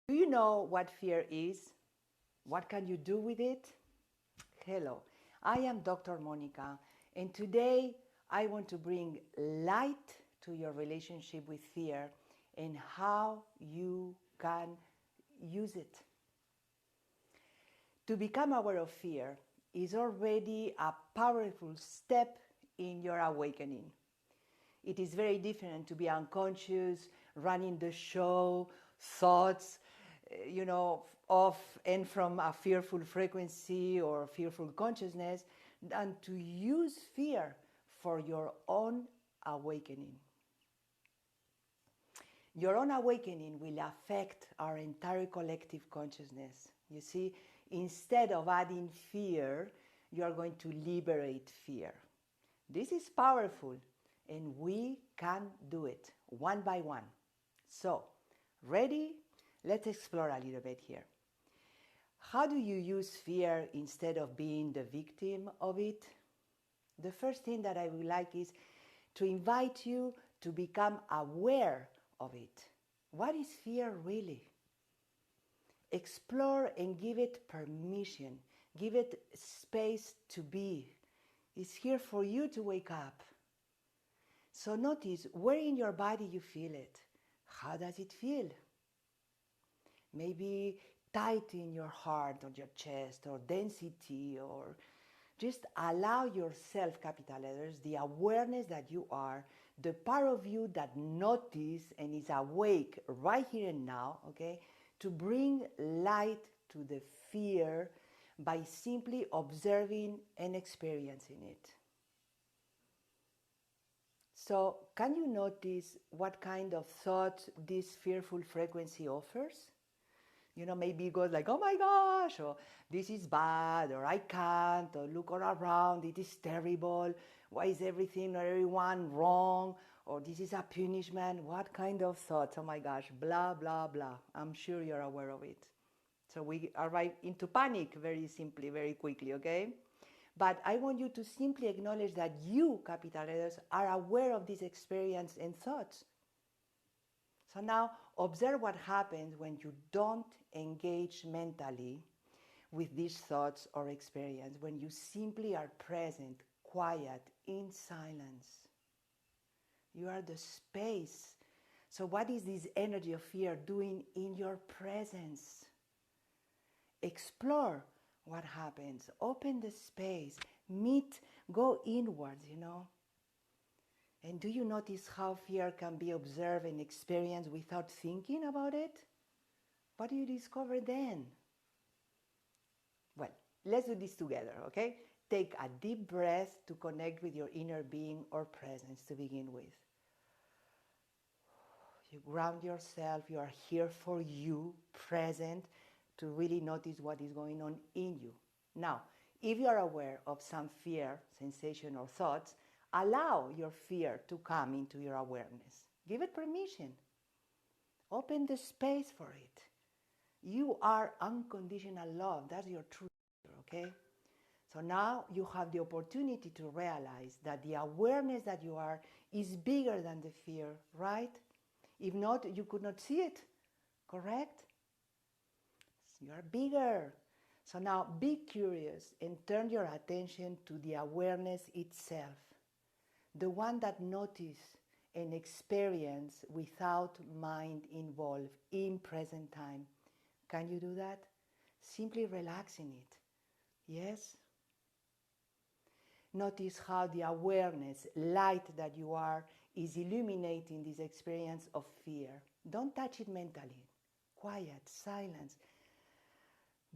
Do you know what fear is? What can you do with it? Hello, I am Dr. Monica, and today I want to bring light to your relationship with fear and how you can use it. To become aware of fear is already a powerful step in your awakening. It is very different to be unconscious, running the show, thoughts, off and from a fearful frequency or fearful consciousness, than to use fear for your own awakening. Your own awakening will affect our entire collective consciousness. You see, instead of adding fear, you are going to liberate fear. This is powerful, and we can do it one by one. So, ready? Let's explore a little bit here. How do you use fear instead of being the victim of it? The first thing that I would like is to invite you to become aware of it. What is fear really? Explore and give it permission. Give it space to be. It's here for you to wake up. So notice where in your body you feel it. How does it feel? Maybe tight in your heart or your chest, or density, or just allow yourself, capital letters, the awareness that you are, the part of you that notice and is awake right here and now, okay, to bring light to the fear by simply observing and experiencing it. So, can you notice what kind of thoughts this fearful frequency offers? Maybe it goes like, oh my gosh, or this is bad, or I can't, or look all around, it is terrible, why is everything or everyone wrong, or this is a punishment. What kind of thoughts? Oh my gosh, blah, blah, blah. I'm sure you're aware of it. So we arrive into panic very simply, very quickly, okay? But I want you to simply acknowledge that you, capital letters, are aware of this experience and thoughts. So now observe what happens when you don't engage mentally with these thoughts or experience, when you simply are present, quiet, in silence. You are the space. So what is this energy of fear doing in your presence? Explore what happens. Open the space. Meet, go inwards, And do you notice how fear can be observed and experienced without thinking about it? What do you discover then? Well, let's do this together, okay? Take a deep breath to connect with your inner being or presence to begin with. You ground yourself, you are here for you, present, to really notice what is going on in you. Now, if you are aware of some fear, sensation, or thoughts, allow your fear to come into your awareness. Give it permission. Open the space for it. You are unconditional love. That's your truth, okay? So now you have the opportunity to realize that the awareness that you are is bigger than the fear, right? If not, you could not see it, correct? You are bigger. So now be curious and turn your attention to the awareness itself. The one that notice and experience without mind involved in present time. Can you do that? Simply relaxing it. Yes? Notice how the awareness, light that you are, is illuminating this experience of fear. Don't touch it mentally. Quiet, silence.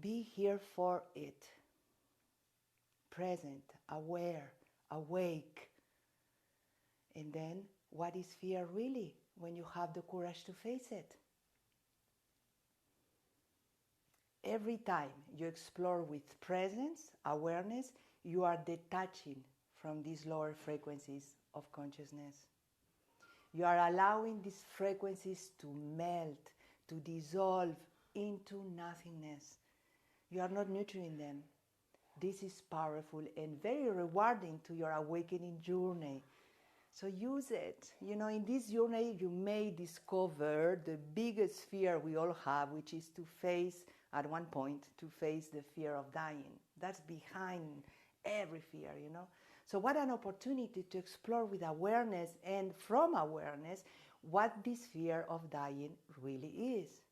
Be here for it. Present, aware, awake. And then, what is fear really when you have the courage to face it? Every time you explore with presence, awareness, you are detaching from these lower frequencies of consciousness. You are allowing these frequencies to melt, to dissolve into nothingness. You are not nurturing them. This is powerful and very rewarding to your awakening journey. So use it. You know, in this journey, you may discover the biggest fear we all have, which is to face, at one point, to face the fear of dying. That's behind every fear, you know. So what an opportunity to explore with awareness, and from awareness, what this fear of dying really is.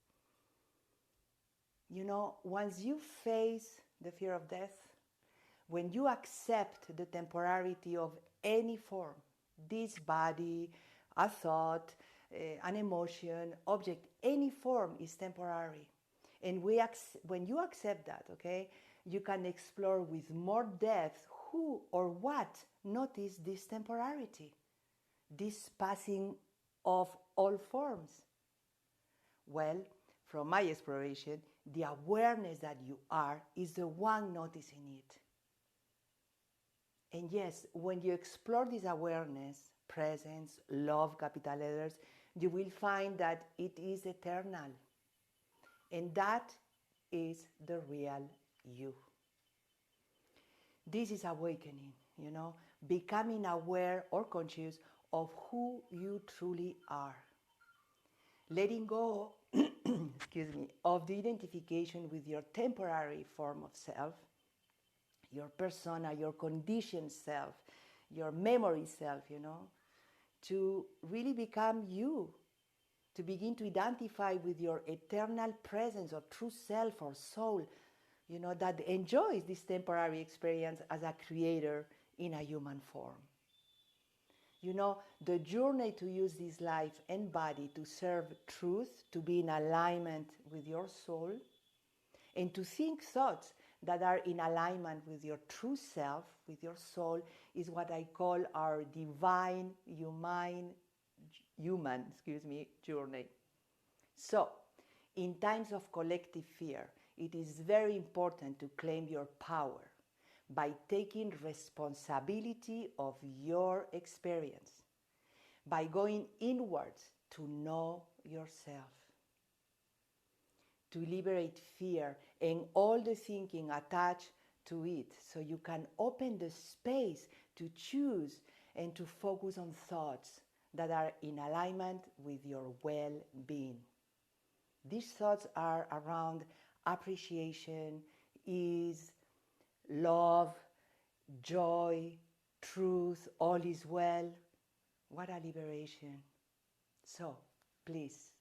You know, once you face the fear of death, when you accept the temporality of any form, this body, a thought, an emotion, object, any form is temporary. And when you accept that, okay, you can explore with more depth who or what notice this temporality, this passing of all forms. Well, from my exploration, the awareness that you are is the one noticing it. And yes, when you explore this awareness, presence, love, capital letters, you will find that it is eternal. And that is the real you. This is awakening, you know, becoming aware or conscious of who you truly are. Letting go, excuse me, of the identification with your temporary form of self, your persona, your conditioned self, your memory self, you know, to really become you, to begin to identify with your eternal presence or true self or soul, you know, that enjoys this temporary experience as a creator in a human form. You know, the journey to use this life and body to serve truth, to be in alignment with your soul, and to think thoughts that are in alignment with your true self, with your soul, is what I call our divine human journey. So, in times of collective fear, it is very important to claim your power by taking responsibility of your experience, by going inwards to know yourself, to liberate fear and all the thinking attached to it, so you can open the space to choose and to focus on thoughts that are in alignment with your well-being. These thoughts are around appreciation, ease, love, joy, truth, all is well. What a liberation. So, please,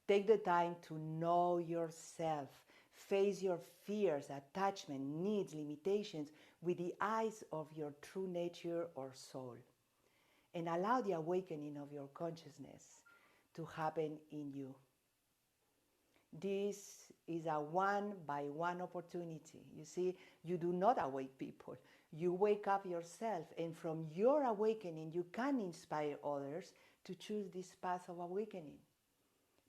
take the time to know yourself. Face your fears, attachment, needs, limitations with the eyes of your true nature or soul. And allow the awakening of your consciousness to happen in you. This is a one-by-one opportunity. You see, you do not awake people. You wake up yourself, and from your awakening, you can inspire others to choose this path of awakening,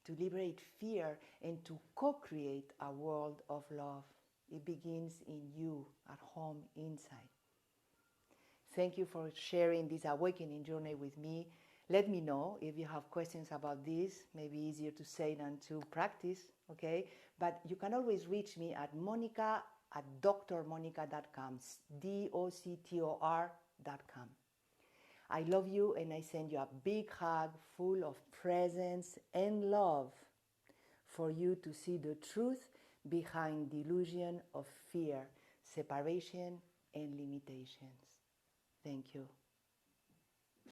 to liberate fear and to co-create a world of love. It begins in you, at home, inside. Thank you for sharing this awakening journey with me. Let me know if you have questions about this. Maybe easier to say than to practice, okay? But you can always reach me at monica@drmonica.com, doctor.com. I love you, and I send you a big hug full of presence and love for you to see the truth behind the illusion of fear, separation, and limitations. Thank you.